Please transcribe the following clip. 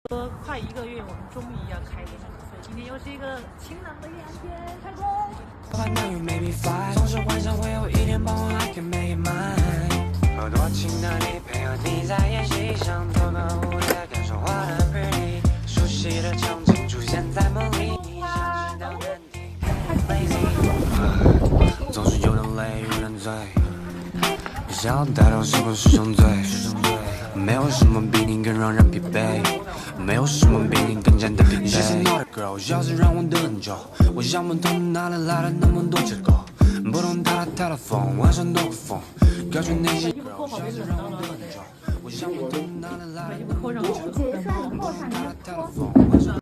快1个月，我们终于要开工了，所以今天又是一个晴朗的阳天，开工。总是幻想会有一天傍晚 I can make it mine。有多情的你配合你在演戏，像做个蝴蝶，感受花的 pretty， 熟悉的场景出现在梦里，你像是道难题。总是有点累，有点醉，不想带到是不是想醉？没有什么比你更让人疲惫，没有什么比你更加的疲惫。She's not a girl， 要是让我等很久，我想不通哪里来的那么多借口。不懂她的 telephone， 晚上兜个风，告诉那些 girl， 要是让我等很久，我想不通哪里来的那么多借口。不懂她的 telephone， 晚上。